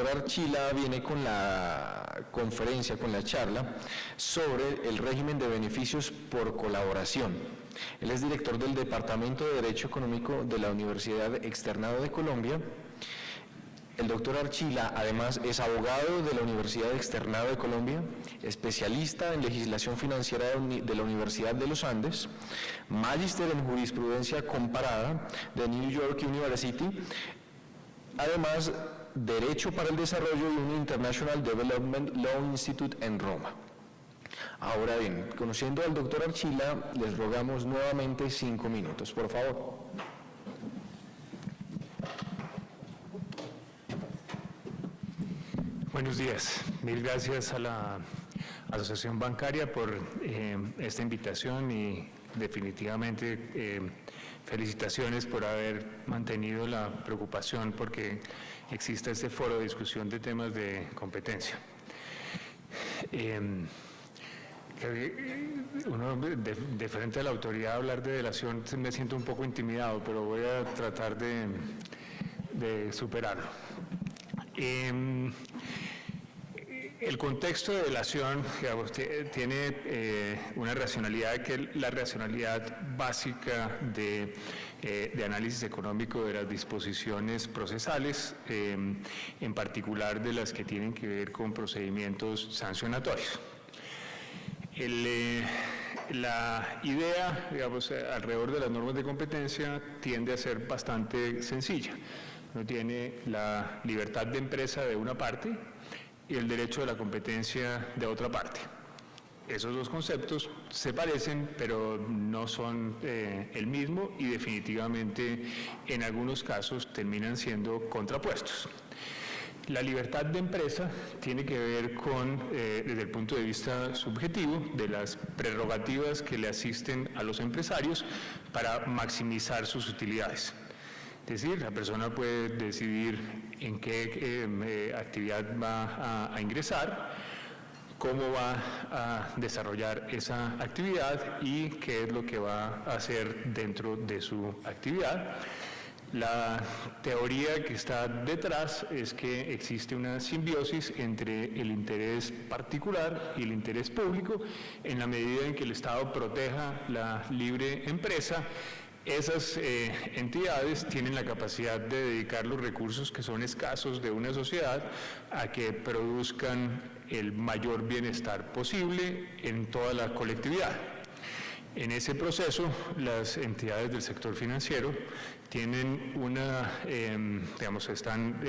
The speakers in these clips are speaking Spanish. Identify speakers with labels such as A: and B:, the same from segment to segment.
A: doctor Archila viene con la conferencia, con la charla sobre el régimen de beneficios por colaboración. Él es director del Departamento de Derecho Económico de la Universidad Externado de Colombia. El doctor Archila, además, es abogado de la Universidad Externado de Colombia, especialista en legislación financiera de la Universidad de los Andes, magíster en jurisprudencia comparada de New York University, además, Derecho para el Desarrollo y un International Development Law Institute en Roma. Ahora bien, conociendo al doctor Archila, les rogamos nuevamente 5 minutos, por favor.
B: Buenos días. Mil gracias a la Asociación Bancaria por esta invitación y definitivamente felicitaciones por haber mantenido la preocupación porque exista este foro de discusión de temas de competencia. Uno de frente a la autoridad hablar de delación me siento un poco intimidado, pero voy a tratar de superarlo. El contexto de delación, digamos, tiene una racionalidad que es la racionalidad básica de análisis económico de las disposiciones procesales, en particular de las que tienen que ver con procedimientos sancionatorios. La idea, digamos, alrededor de las normas de competencia tiende a ser bastante sencilla. Uno tiene la libertad de empresa de una parte y el derecho de la competencia de otra parte. Esos dos conceptos se parecen, pero no son el mismo y definitivamente en algunos casos terminan siendo contrapuestos. La libertad de empresa tiene que ver con, desde el punto de vista subjetivo, de las prerrogativas que le asisten a los empresarios para maximizar sus utilidades. Es decir, la persona puede decidir en qué actividad va a ingresar, cómo va a desarrollar esa actividad y qué es lo que va a hacer dentro de su actividad. La teoría que está detrás es que existe una simbiosis entre el interés particular y el interés público en la medida en que el Estado proteja la libre empresa. Esas entidades tienen la capacidad de dedicar los recursos que son escasos de una sociedad a que produzcan el mayor bienestar posible en toda la colectividad. En ese proceso, las entidades del sector financiero tienen digamos, están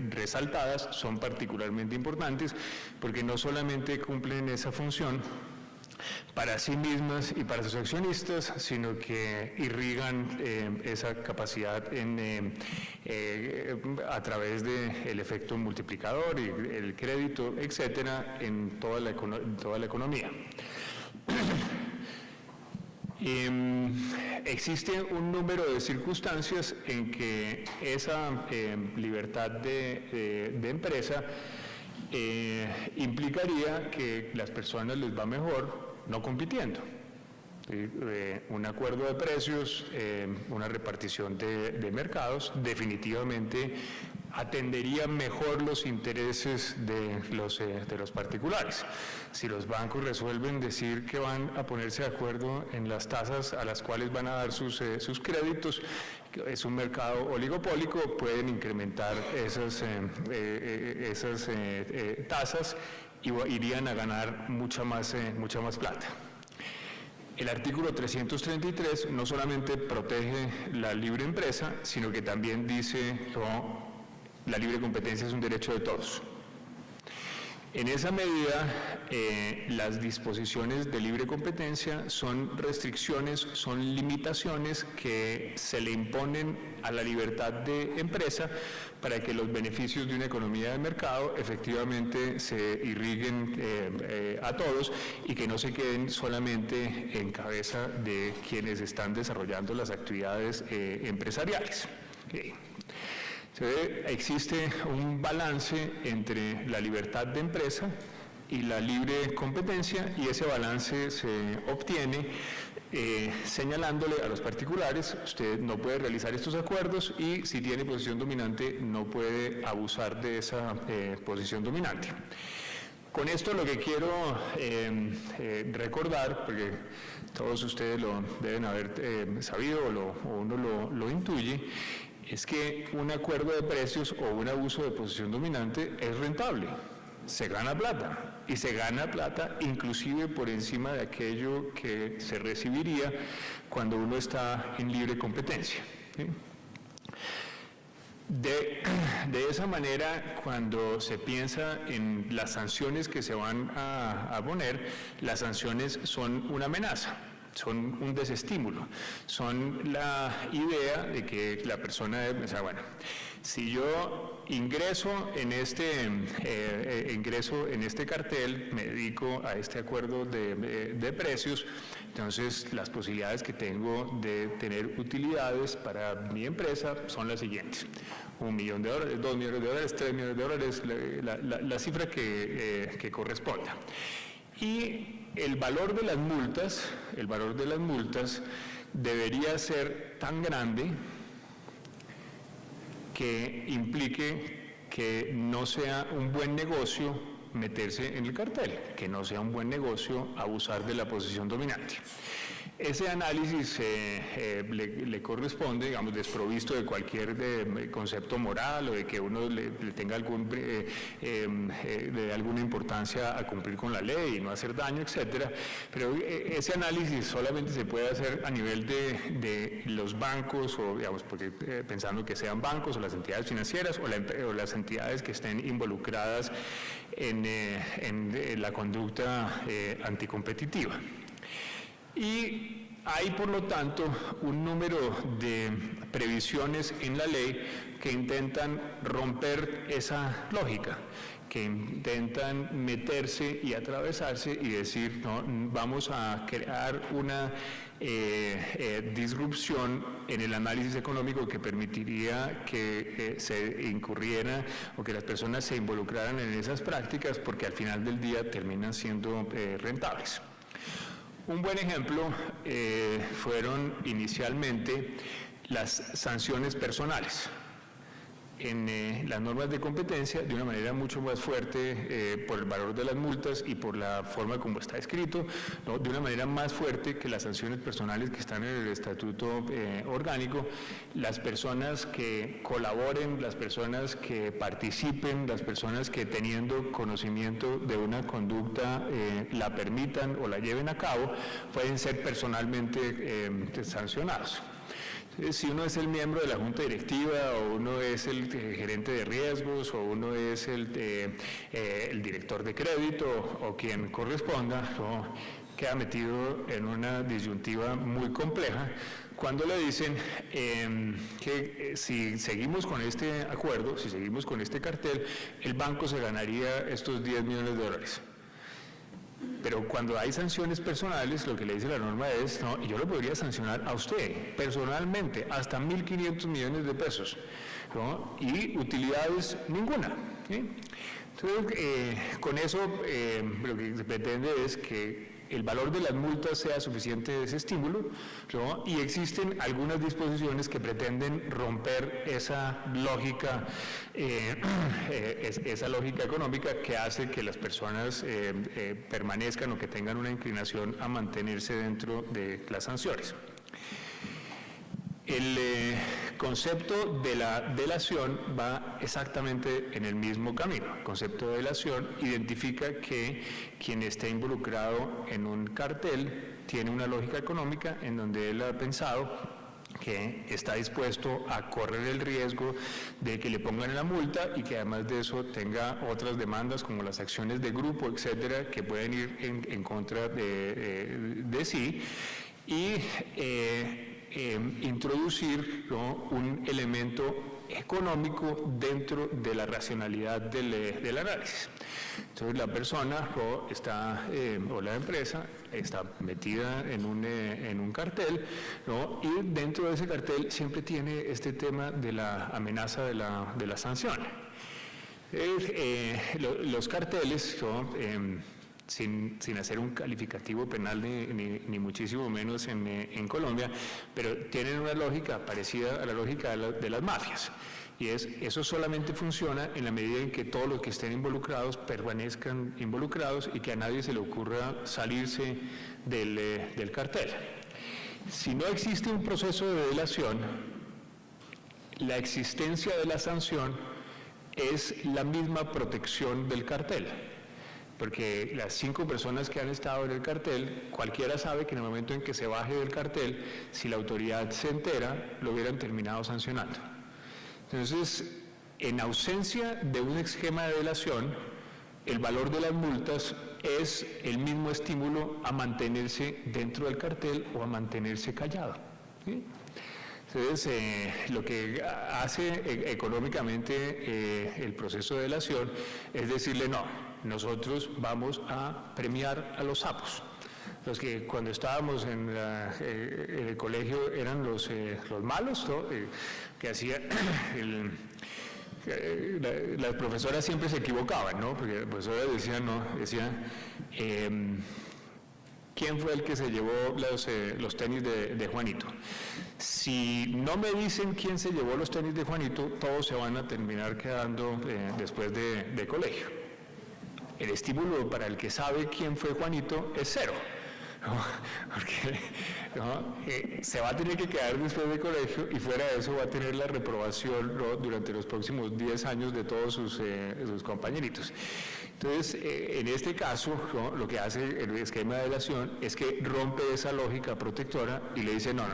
B: resaltadas, son particularmente importantes porque no solamente cumplen esa función para sí mismas y para sus accionistas, sino que irrigan esa capacidad a través del efecto multiplicador y el crédito, etcétera, en toda la economía. Existe un número de circunstancias en que esa libertad de empresa implicaría que las personas les va mejor no compitiendo. Un acuerdo de precios, una repartición de mercados, definitivamente atendería mejor los intereses de los particulares. Si los bancos resuelven decir que van a ponerse de acuerdo en las tasas a las cuales van a dar sus créditos, es un mercado oligopólico, pueden incrementar esas tasas y irían a ganar mucha más plata. El artículo 333 no solamente protege la libre empresa, sino que también dice que la libre competencia es un derecho de todos. En esa medida, las disposiciones de libre competencia son restricciones, son limitaciones que se le imponen a la libertad de empresa para que los beneficios de una economía de mercado efectivamente se irriguen a todos y que no se queden solamente en cabeza de quienes están desarrollando las actividades empresariales. Okay. Existe un balance entre la libertad de empresa y la libre competencia, y ese balance se obtiene señalándole a los particulares: usted no puede realizar estos acuerdos, y si tiene posición dominante no puede abusar de esa posición dominante. Con esto lo que quiero recordar, porque todos ustedes lo deben haber sabido o uno lo intuye, es que un acuerdo de precios o un abuso de posición dominante es rentable, se gana plata, y se gana plata inclusive por encima de aquello que se recibiría cuando uno está en libre competencia, ¿sí? De esa manera, cuando se piensa en las sanciones que se van a poner, las sanciones son una amenaza, son un desestímulo, son la idea de que la persona debe pensar: bueno, si yo ingreso en este cartel, me dedico a este acuerdo de precios, entonces las posibilidades que tengo de tener utilidades para mi empresa son las siguientes: $1 millón, $2 millones, $3 millones, la cifra que corresponda. Y el valor de las multas debería ser tan grande que implique que no sea un buen negocio meterse en el cartel, que no sea un buen negocio abusar de la posición dominante. Ese análisis le corresponde, digamos, desprovisto de cualquier concepto moral o de que uno le tenga de alguna importancia a cumplir con la ley y no hacer daño, etcétera. Pero ese análisis solamente se puede hacer a nivel de los bancos, o digamos, porque pensando que sean bancos o las entidades financieras o las entidades que estén involucradas en la conducta anticompetitiva. Y hay, por lo tanto, un número de previsiones en la ley que intentan romper esa lógica, que intentan meterse y atravesarse y decir: no, vamos a crear una disrupción en el análisis económico que permitiría que se incurriera o que las personas se involucraran en esas prácticas, porque al final del día terminan siendo rentables. Un buen ejemplo fueron inicialmente las sanciones personales. En las normas de competencia, de una manera mucho más fuerte por el valor de las multas y por la forma como está escrito, ¿no? De una manera más fuerte que las sanciones personales que están en el estatuto orgánico, las personas que colaboren, las personas que participen, las personas que teniendo conocimiento de una conducta la permitan o la lleven a cabo, pueden ser personalmente sancionados. Si uno es el miembro de la junta directiva, o uno es el gerente de riesgos, o uno es el director de crédito, o quien corresponda, ¿no?, queda metido en una disyuntiva muy compleja cuando le dicen que si seguimos con este acuerdo, si seguimos con este cartel, el banco se ganaría estos $10 millones. Pero cuando hay sanciones personales, lo que le dice la norma es: no, yo lo podría sancionar a usted personalmente hasta 1.500 millones de pesos, ¿no? Y utilidades ninguna, ¿sí? Entonces, con eso lo que se pretende es que el valor de las multas sea suficiente desestímulo, ¿no? Y existen algunas disposiciones que pretenden romper esa lógica, esa lógica económica que hace que las personas permanezcan o que tengan una inclinación a mantenerse dentro de las sanciones. El concepto de la delación va exactamente en el mismo camino. El concepto de delación identifica que quien esté involucrado en un cartel tiene una lógica económica en donde él ha pensado que está dispuesto a correr el riesgo de que le pongan la multa y que además de eso tenga otras demandas como las acciones de grupo, etcétera, que pueden ir en contra de sí, y introducir, ¿no?, un elemento económico dentro de la racionalidad del análisis. Entonces la persona o la empresa está metida en un cartel, ¿no?, y dentro de ese cartel siempre tiene este tema de la amenaza de la sanción. Los carteles son, sin hacer un calificativo penal ni muchísimo menos en Colombia, pero tienen una lógica parecida a la lógica de las mafias. Y eso solamente funciona en la medida en que todos los que estén involucrados permanezcan involucrados y que a nadie se le ocurra salirse del cartel. Si no existe un proceso de delación, la existencia de la sanción es la misma protección del cartel. Porque las 5 personas que han estado en el cartel, cualquiera sabe que en el momento en que se baje del cartel, si la autoridad se entera, lo hubieran terminado sancionando. Entonces, en ausencia de un esquema de delación, el valor de las multas es el mismo estímulo a mantenerse dentro del cartel o a mantenerse callado, ¿sí? Entonces, lo que hace económicamente el proceso de delación es decirle, no, nosotros vamos a premiar a los sapos. Los que cuando estábamos en el colegio eran los malos, ¿no? Que hacía las profesoras siempre se equivocaban, ¿no? Porque las profesoras decían, ¿quién fue el que se llevó los tenis de Juanito? Si no me dicen quién se llevó los tenis de Juanito, todos se van a terminar quedando después de colegio. El estímulo para el que sabe quién fue Juanito es 0. ¿No? Porque se va a tener que quedar después del colegio y fuera de eso va a tener la reprobación, ¿no?, durante los próximos 10 años de todos sus compañeritos. Entonces, en este caso, ¿no?, lo que hace el esquema de delación es que rompe esa lógica protectora y le dice, no.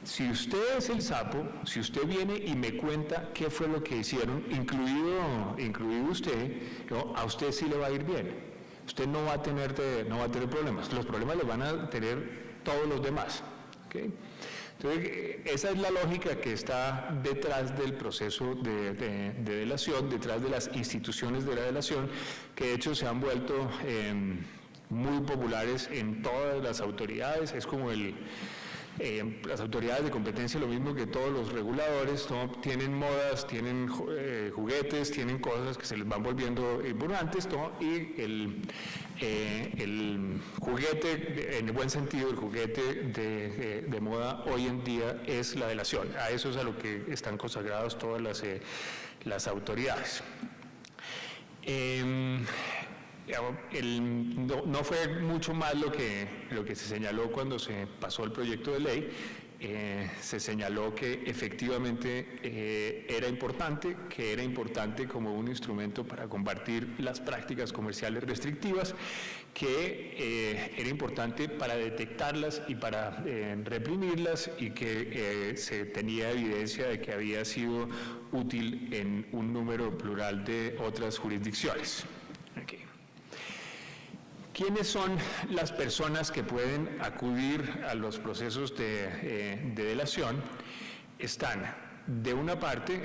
B: Si usted es el sapo, si usted viene y me cuenta qué fue lo que hicieron, incluido usted, ¿no?, a usted sí le va a ir bien. Usted no va a tener problemas. Los problemas los van a tener todos los demás. ¿Okay? Entonces, esa es la lógica que está detrás del proceso de delación, detrás de las instituciones de la delación, que de hecho se han vuelto muy populares en todas las autoridades. Es como las autoridades de competencia, lo mismo que todos los reguladores, ¿no?, tienen modas, tienen juguetes, tienen cosas que se les van volviendo importantes, ¿no?, y el juguete, en el buen sentido, el juguete de moda hoy en día es la delación. A eso es a lo que están consagradas todas las autoridades. No fue mucho más lo que se señaló cuando se pasó el proyecto de ley. Se señaló que efectivamente era importante como un instrumento para combatir las prácticas comerciales restrictivas, que era importante para detectarlas y para reprimirlas, y que se tenía evidencia de que había sido útil en un número plural de otras jurisdicciones. Okay. ¿Quiénes son las personas que pueden acudir a los procesos de delación? Están, de una parte,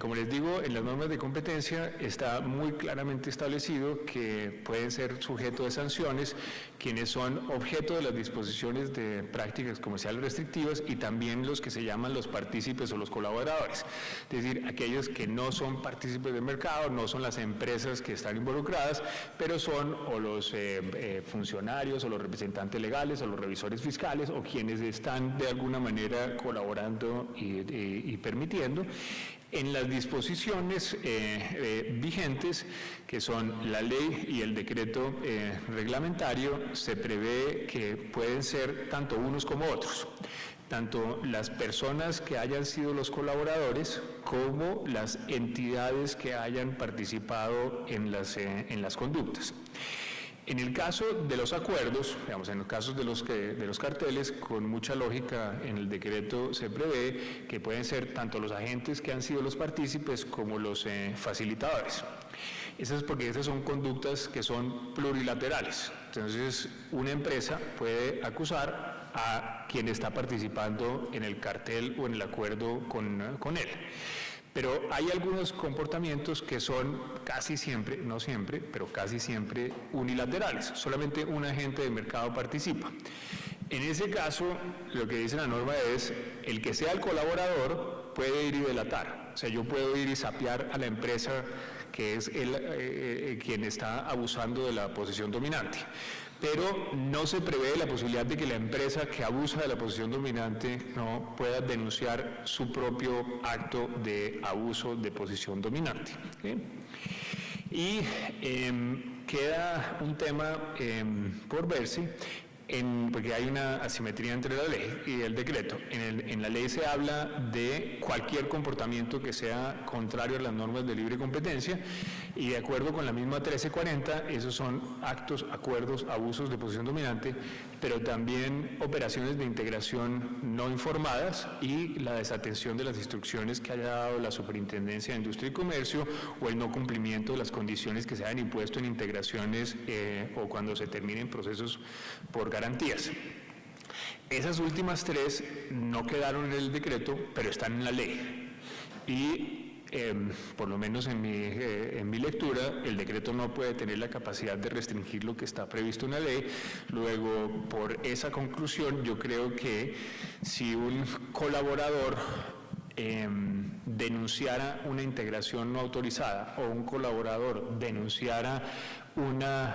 B: como les digo, en las normas de competencia está muy claramente establecido que pueden ser sujetos de sanciones quienes son objeto de las disposiciones de prácticas comerciales restrictivas, y también los que se llaman los partícipes o los colaboradores, es decir, aquellos que no son partícipes del mercado, no son las empresas que están involucradas, pero son o los funcionarios o los representantes legales o los revisores fiscales o quienes están de alguna manera colaborando y permitiendo en las disposiciones vigentes, que son la ley y el decreto reglamentario. Se prevé que pueden ser tanto unos como otros, tanto las personas que hayan sido los colaboradores como las entidades que hayan participado en las conductas. En el caso de los acuerdos, digamos, en los casos de los carteles, con mucha lógica en el decreto se prevé que pueden ser tanto los agentes que han sido los partícipes como los facilitadores. Eso es porque esas son conductas que son plurilaterales. Entonces, una empresa puede acusar a quien está participando en el cartel o en el acuerdo con él. Pero hay algunos comportamientos que son casi siempre, no siempre, pero casi siempre unilaterales. Solamente un agente de mercado participa. En ese caso, lo que dice la norma es, el que sea el colaborador puede ir y delatar. O sea, yo puedo ir y sapear a la empresa que es quien está abusando de la posición dominante. Pero no se prevé la posibilidad de que la empresa que abusa de la posición dominante no pueda denunciar su propio acto de abuso de posición dominante. ¿Sí? Y queda un tema por verse, porque hay una asimetría entre la ley y el decreto. En la ley se habla de cualquier comportamiento que sea contrario a las normas de libre competencia, y de acuerdo con la misma 1340, esos son actos, acuerdos, abusos de posición dominante, pero también operaciones de integración no informadas y la desatención de las instrucciones que haya dado la Superintendencia de Industria y Comercio, o el no cumplimiento de las condiciones que se hayan impuesto en integraciones o cuando se terminen procesos por garantías. Esas últimas tres no quedaron en el decreto, pero están en la ley. Y por lo menos en mi lectura, el decreto no puede tener la capacidad de restringir lo que está previsto en la ley. Luego, por esa conclusión, yo creo que si un colaborador denunciara una integración no autorizada, o un colaborador denunciara una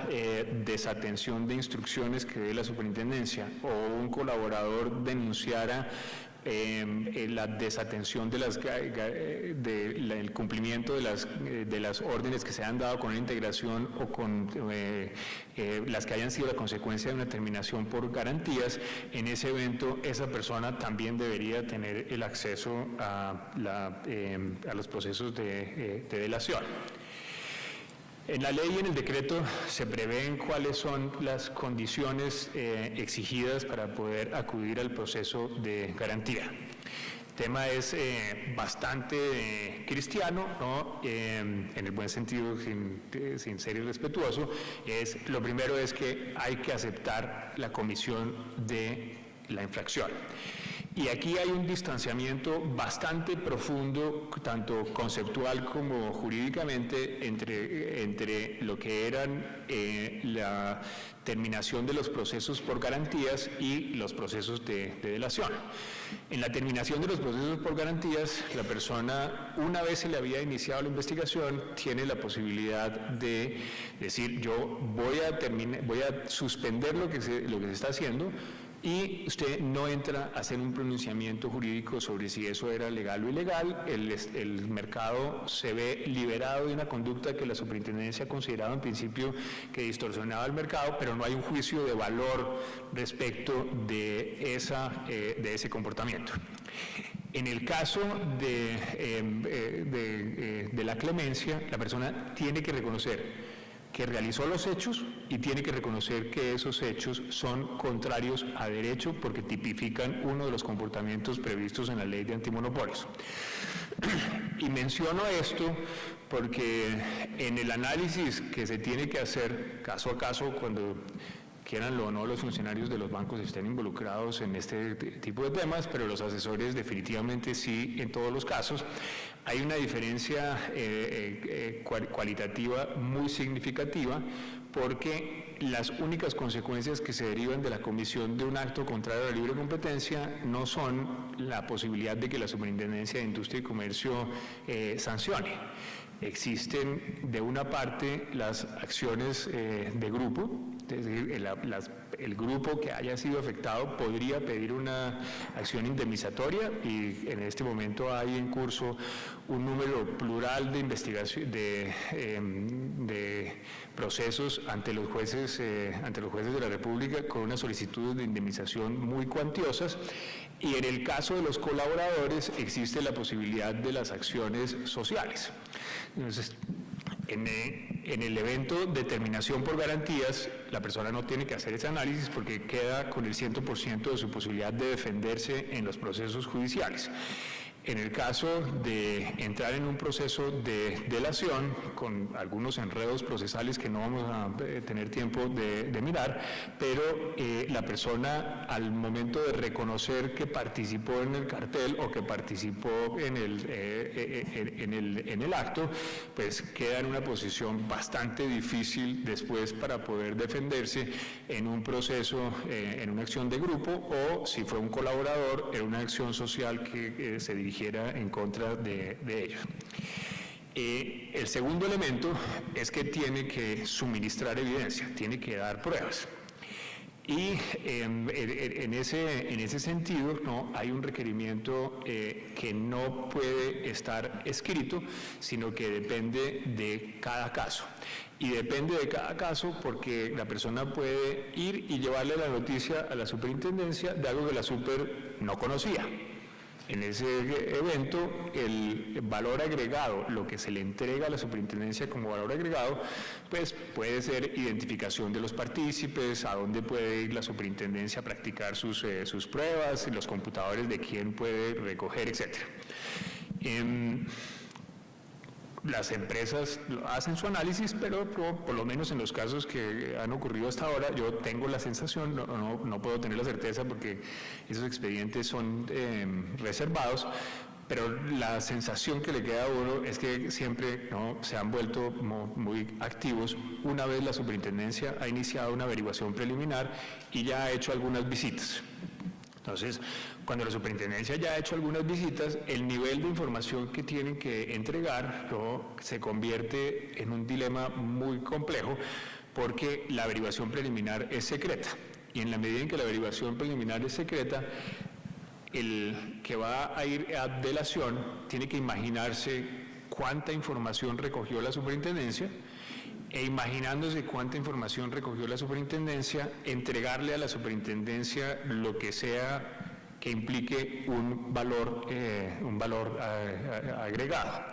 B: desatención de instrucciones que dé la superintendencia, o un colaborador denunciara la desatención de el cumplimiento de las órdenes que se han dado con una integración, o con las que hayan sido la consecuencia de una terminación por garantías, en ese evento esa persona también debería tener el acceso a los procesos de delación. En la ley y en el decreto se prevén cuáles son las condiciones exigidas para poder acudir al proceso de garantía. El tema es bastante cristiano, ¿no? En el buen sentido, sin ser irrespetuoso. Lo primero es que hay que aceptar la comisión de la infracción. Y aquí hay un distanciamiento bastante profundo, tanto conceptual como jurídicamente, entre lo que eran la terminación de los procesos por garantías y los procesos de delación. En la terminación de los procesos por garantías, la persona, una vez se le había iniciado la investigación, tiene la posibilidad de decir: yo voy a suspender lo que se está haciendo, y usted no entra a hacer un pronunciamiento jurídico sobre si eso era legal o ilegal. El mercado se ve liberado de una conducta que la superintendencia ha considerado en principio que distorsionaba el mercado, pero no hay un juicio de valor respecto de ese comportamiento. En el caso de la clemencia, la persona tiene que reconocer que realizó los hechos, y tiene que reconocer que esos hechos son contrarios a derecho porque tipifican uno de los comportamientos previstos en la ley de antimonopolios. Y menciono esto porque en el análisis que se tiene que hacer caso a caso, cuando quieranlo o no los funcionarios de los bancos estén involucrados en este tipo de temas, pero los asesores definitivamente sí en todos los casos, hay una diferencia cualitativa muy significativa, porque las únicas consecuencias que se derivan de la comisión de un acto contrario a la libre competencia no son la posibilidad de que la Superintendencia de Industria y Comercio sancione. Existen, de una parte, las acciones de grupo, es decir, el grupo que haya sido afectado podría pedir una acción indemnizatoria, y en este momento hay en curso un número plural de investigación, de procesos ante los jueces de la República, con unas solicitudes de indemnización muy cuantiosas. Y en el caso de los colaboradores existe la posibilidad de las acciones sociales. Entonces, en el evento de terminación por garantías, la persona no tiene que hacer ese análisis porque queda con el 100% de su posibilidad de defenderse en los procesos judiciales. En el caso de entrar en un proceso de delación, con algunos enredos procesales que no vamos a tener tiempo de mirar, pero la persona, al momento de reconocer que participó en el cartel o que participó en el acto, pues queda en una posición bastante difícil después para poder defenderse en un proceso, en una acción de grupo, o si fue un colaborador, en una acción social que se dirigiera en contra de ellos. El segundo elemento es que tiene que suministrar evidencia, tiene que dar pruebas. Y en ese sentido, ¿no?, hay un requerimiento que no puede estar escrito, sino que depende de cada caso. Y depende de cada caso porque la persona puede ir y llevarle la noticia a la superintendencia de algo que la super no conocía. En ese evento, el valor agregado, lo que se le entrega a la superintendencia como valor agregado, pues puede ser identificación de los partícipes, a dónde puede ir la superintendencia a practicar sus pruebas, los computadores de quién puede recoger, etc. Las empresas hacen su análisis, pero por lo menos en los casos que han ocurrido hasta ahora, yo tengo la sensación, no puedo tener la certeza porque esos expedientes son reservados, pero la sensación que le queda a uno es que siempre, ¿no?, se han vuelto muy activos una vez la superintendencia ha iniciado una averiguación preliminar y ya ha hecho algunas visitas. Entonces, cuando la superintendencia ya ha hecho algunas visitas, el nivel de información que tienen que entregar, ¿no?, se convierte en un dilema muy complejo porque la averiguación preliminar es secreta. Y en la medida en que la averiguación preliminar es secreta, el que va a ir a delación tiene que imaginarse cuánta información recogió la superintendencia e imaginándose cuánta información recogió la superintendencia, entregarle a la superintendencia lo que sea que implique un valor agregado.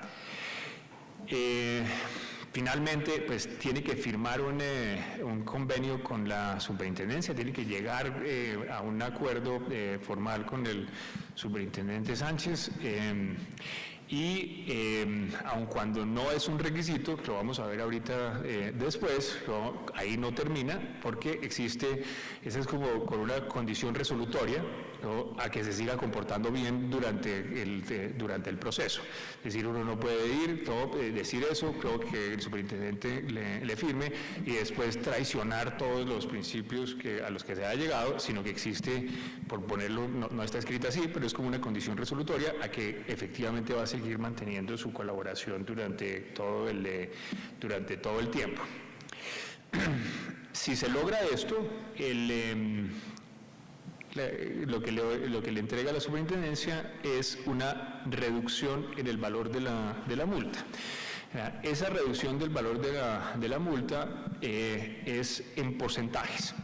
B: Finalmente, pues tiene que firmar un convenio con la superintendencia, tiene que llegar a un acuerdo formal con el superintendente Sánchez. Aun cuando no es un requisito, que lo vamos a ver ahorita después, ¿no?, ahí no termina porque existe, esa es como con una condición resolutoria, ¿no?, a que se siga comportando bien durante el proceso. Es decir, uno no puede ir, ¿no?, decir eso, creo que el superintendente le firme y después traicionar todos los principios a los que se ha llegado, sino que existe, por ponerlo, no está escrita así, pero es como una condición resolutoria a que efectivamente va a seguir manteniendo su colaboración durante todo el tiempo. Si se logra esto, lo que le entrega a la superintendencia es una reducción en el valor de la multa. Esa reducción del valor de la multa es en porcentajes.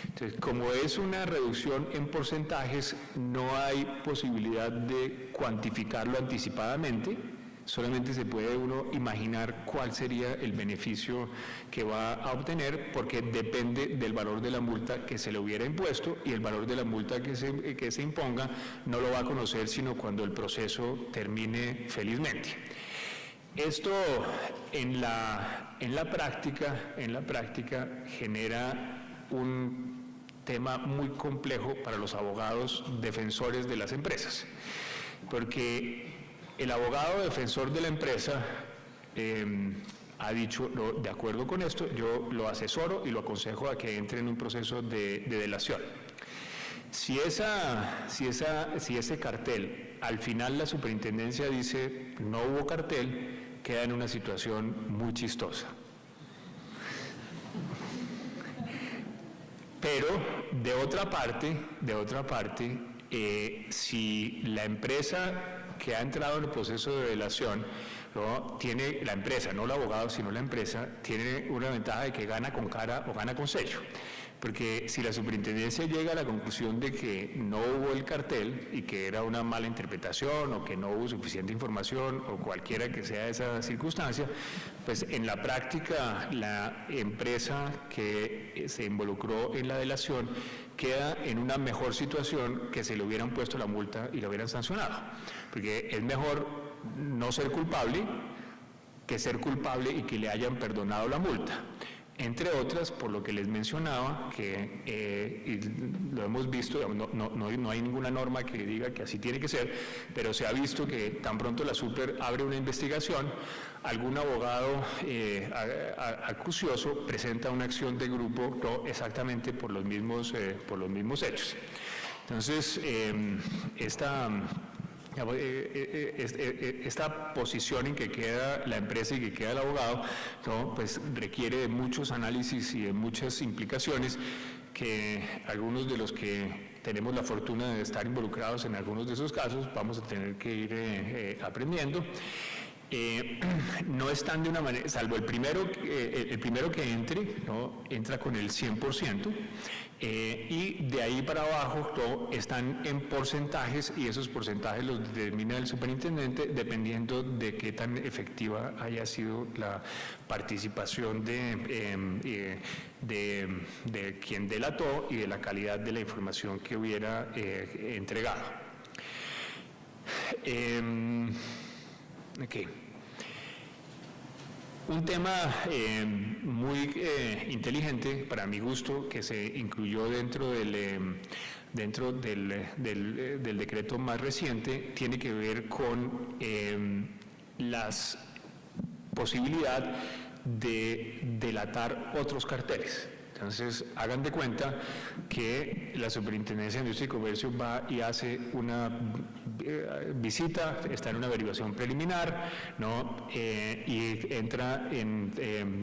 B: Entonces, como es una reducción en porcentajes, no hay posibilidad de cuantificarlo anticipadamente, solamente se puede uno imaginar cuál sería el beneficio que va a obtener, porque depende del valor de la multa que se le hubiera impuesto, y el valor de la multa que se imponga no lo va a conocer sino cuando el proceso termine felizmente. Esto en la práctica genera un tema muy complejo para los abogados defensores de las empresas, porque el abogado defensor de la empresa ha dicho, no, de acuerdo con esto, yo lo asesoro y lo aconsejo a que entre en un proceso de delación. Si ese cartel, al final la superintendencia dice no hubo cartel, queda en una situación muy chistosa. Pero, de otra parte, si la empresa que ha entrado en el proceso de delación, ¿no?, tiene la empresa, no el abogado, sino la empresa, tiene una ventaja de que gana con cara o gana con sello. Porque si la superintendencia llega a la conclusión de que no hubo el cartel y que era una mala interpretación o que no hubo suficiente información o cualquiera que sea esa circunstancia, pues en la práctica la empresa que se involucró en la delación queda en una mejor situación que si le hubieran puesto la multa y lo hubieran sancionado. Porque es mejor no ser culpable que ser culpable y que le hayan perdonado la multa. Entre otras, por lo que les mencionaba, que y lo hemos visto, no hay ninguna norma que diga que así tiene que ser, pero se ha visto que tan pronto la super abre una investigación, algún abogado acucioso presenta una acción de grupo, no exactamente por los mismos hechos. Entonces, esta posición en que queda la empresa y que queda el abogado, ¿no? Pues requiere de muchos análisis y de muchas implicaciones que algunos de los que tenemos la fortuna de estar involucrados en algunos de esos casos vamos a tener que ir aprendiendo. No están de una manera, salvo el primero que entre, ¿no? Entra con el 100%, y de ahí para abajo, ¿no? Están en porcentajes, y esos porcentajes los determina el superintendente dependiendo de qué tan efectiva haya sido la participación de quien delató y de la calidad de la información que hubiera entregado. Okay. Un tema muy inteligente, para mi gusto, que se incluyó dentro del decreto más reciente, tiene que ver con las posibilidad de delatar otros carteles. Entonces, hagan de cuenta que la Superintendencia de Industria y Comercio va y hace una visita, está en una averiguación preliminar, ¿no? Y entra en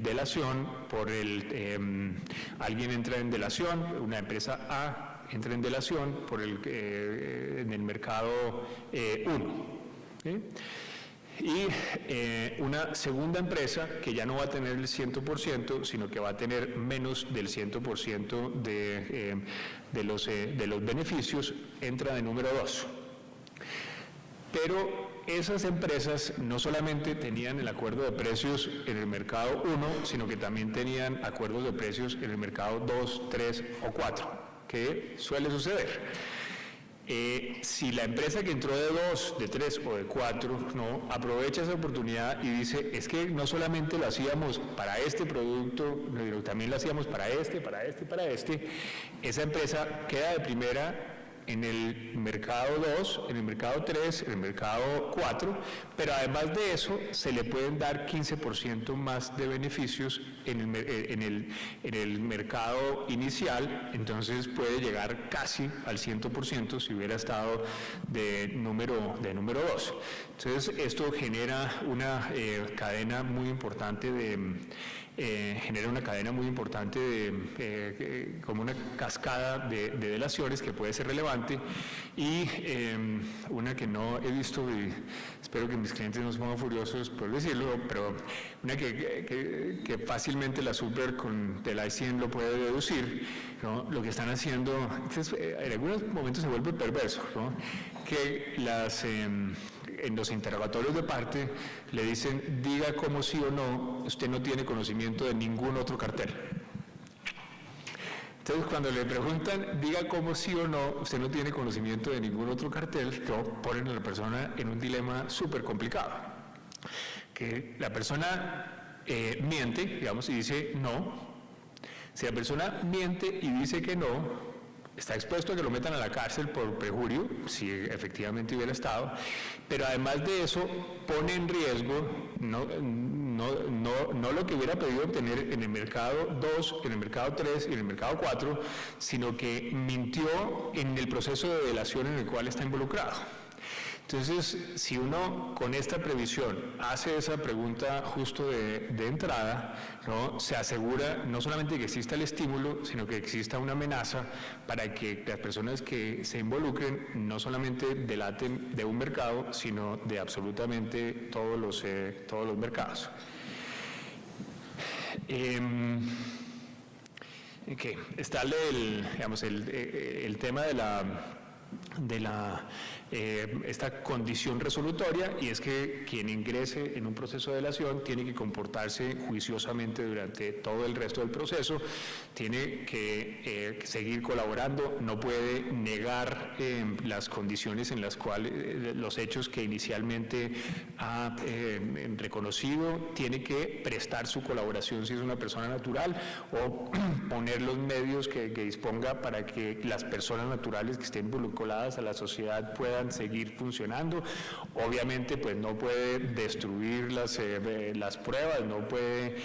B: delación por alguien entra en delación, una empresa A entra en delación por en el mercado 1. ¿Sí? Y una segunda empresa que ya no va a tener el 100%, sino que va a tener menos del 100% de los beneficios, entra de número 2. Pero esas empresas no solamente tenían el acuerdo de precios en el mercado 1, sino que también tenían acuerdos de precios en el mercado 2, 3 o 4, que suele suceder. Si la empresa que entró de 2, de 3 o de 4, ¿no? Aprovecha esa oportunidad y dice, es que no solamente lo hacíamos para este producto, también lo hacíamos para este, esa empresa queda de primera en el mercado 2, en el mercado 3, en el mercado 4, pero además de eso se le pueden dar 15% más de beneficios en el mercado inicial, entonces puede llegar casi al 100% si hubiera estado de número 2. Entonces esto genera una cadena muy importante como una cascada de delaciones que puede ser relevante, y una que no he visto, y espero que mis clientes no se pongan furiosos por decirlo, pero una que fácilmente la super de la I100 lo puede deducir, ¿no? Lo que están haciendo, entonces, en algunos momentos se vuelve perverso, ¿no? Que en los interrogatorios de parte le dicen, diga cómo sí o no, usted no tiene conocimiento de ningún otro cartel. Entonces, cuando le preguntan, diga cómo sí o no, usted no tiene conocimiento de ningún otro cartel, ponen a la persona en un dilema súper complicado. Que la persona miente, digamos, y dice no. Si la persona miente y dice que no, está expuesto a que lo metan a la cárcel por perjurio, si efectivamente hubiera estado, pero además de eso pone en riesgo no lo que hubiera podido obtener en el mercado 2, en el mercado 3 y en el mercado 4, sino que mintió en el proceso de delación en el cual está involucrado. Entonces, si uno con esta previsión hace esa pregunta justo de entrada, ¿no? Se asegura no solamente que exista el estímulo, sino que exista una amenaza para que las personas que se involucren no solamente delaten de un mercado, sino de absolutamente todos los mercados. Está el tema de esta condición resolutoria, y es que quien ingrese en un proceso de delación tiene que comportarse juiciosamente durante todo el resto del proceso, tiene que seguir colaborando, no puede negar las condiciones en las cuales los hechos que inicialmente ha reconocido, tiene que prestar su colaboración si es una persona natural, o poner los medios que disponga para que las personas naturales que estén vinculadas a la sociedad puedan puedan seguir funcionando. Obviamente, pues no puede destruir las pruebas, no puede,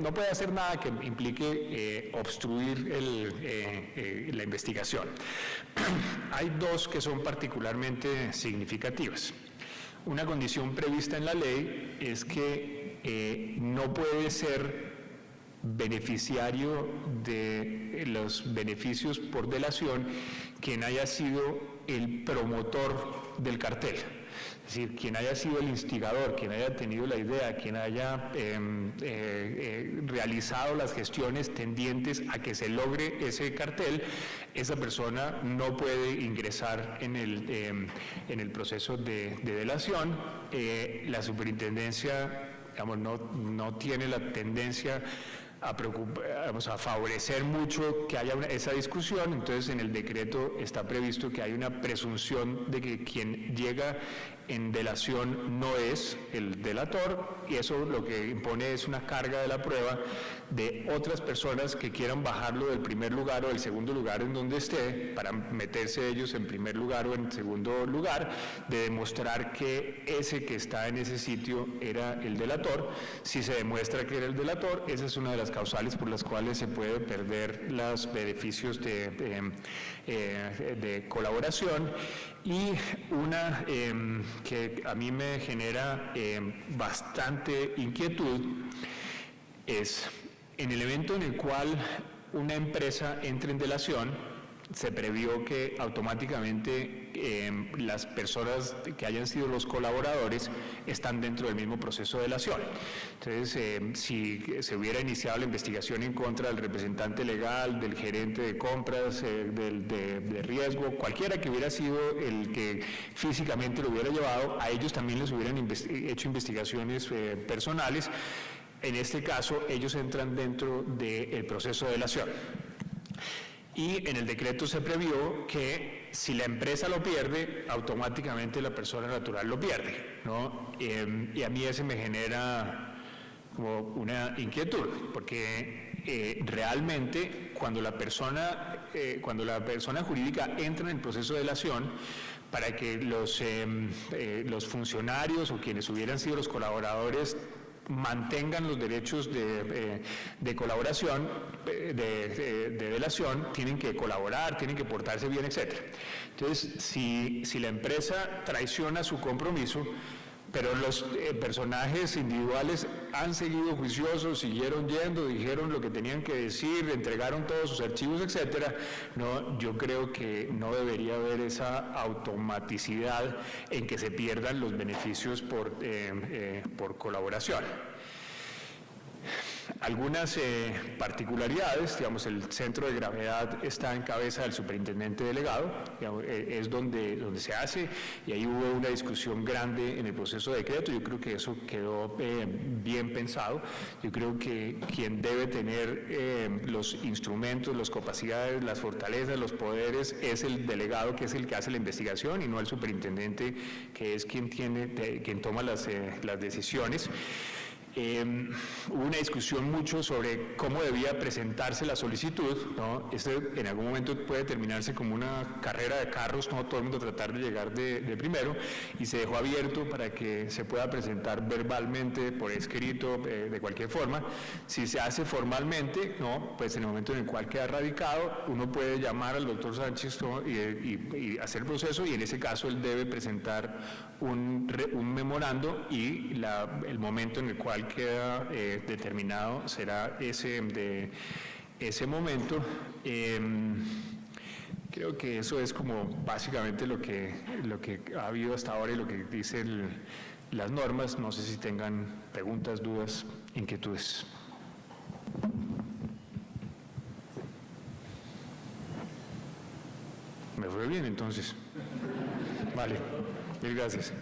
B: no puede hacer nada que implique obstruir la investigación. Hay dos que son particularmente significativas. Una condición prevista en la ley es que no puede ser beneficiario de los beneficios por delación quien haya sido el promotor del cartel. Es decir, quien haya sido el instigador, quien haya tenido la idea, quien haya realizado las gestiones tendientes a que se logre ese cartel, esa persona no puede ingresar en el proceso de delación. La superintendencia, digamos, no tiene la tendencia a favorecer mucho que haya esa discusión. Entonces en el decreto está previsto que hay una presunción de que quien llega en delación no es el delator, y eso lo que impone es una carga de la prueba de otras personas que quieran bajarlo del primer lugar o del segundo lugar en donde esté, para meterse ellos en primer lugar o en segundo lugar, de demostrar que ese que está en ese sitio era el delator. Si se demuestra que era el delator, esa es una de las causales por las cuales se puede perder los beneficios de colaboración. Y una que a mí me genera bastante inquietud es en el evento en el cual una empresa entra en delación, se previó que automáticamente las personas que hayan sido los colaboradores están dentro del mismo proceso de delación. Entonces, si se hubiera iniciado la investigación en contra del representante legal, del gerente de compras, de riesgo, cualquiera que hubiera sido el que físicamente lo hubiera llevado, a ellos también les hubieran hecho investigaciones personales. En este caso, ellos entran dentro del proceso de delación. Y en el decreto se previó que si la empresa lo pierde, automáticamente la persona natural lo pierde, ¿no? Y a mí ese me genera como una inquietud, porque realmente cuando la persona jurídica entra en el proceso de delación, para que los funcionarios o quienes hubieran sido los colaboradores mantengan los derechos de colaboración, de delación, tienen que colaborar, tienen que portarse bien, etc. Entonces, si la empresa traiciona su compromiso, pero los personajes individuales han seguido juiciosos, siguieron yendo, dijeron lo que tenían que decir, entregaron todos sus archivos, etcétera, no, yo creo que no debería haber esa automaticidad en que se pierdan los beneficios por colaboración. Algunas particularidades, digamos, el centro de gravedad está en cabeza del superintendente delegado, digamos, es donde se hace, y ahí hubo una discusión grande en el proceso de decreto. Yo creo que eso quedó bien pensado. Yo creo que quien debe tener los instrumentos, las capacidades, las fortalezas, los poderes, es el delegado, que es el que hace la investigación, y no el superintendente, que es quien toma las decisiones. Hubo una discusión mucho sobre cómo debía presentarse la solicitud, ¿no? En algún momento puede terminarse como una carrera de carros, no todo el mundo tratar de llegar de primero, y se dejó abierto para que se pueda presentar verbalmente, por escrito, de cualquier forma. Si se hace formalmente, ¿no? Pues en el momento en el cual queda radicado, uno puede llamar al doctor Sánchez, ¿no? y hacer el proceso, y en ese caso él debe presentar un memorando, y el momento en el cual queda determinado será ese momento. Creo que eso es como básicamente lo que ha habido hasta ahora y lo que dicen las normas. No sé si tengan preguntas, dudas, inquietudes. ¿Me fue bien entonces? Vale, mil gracias.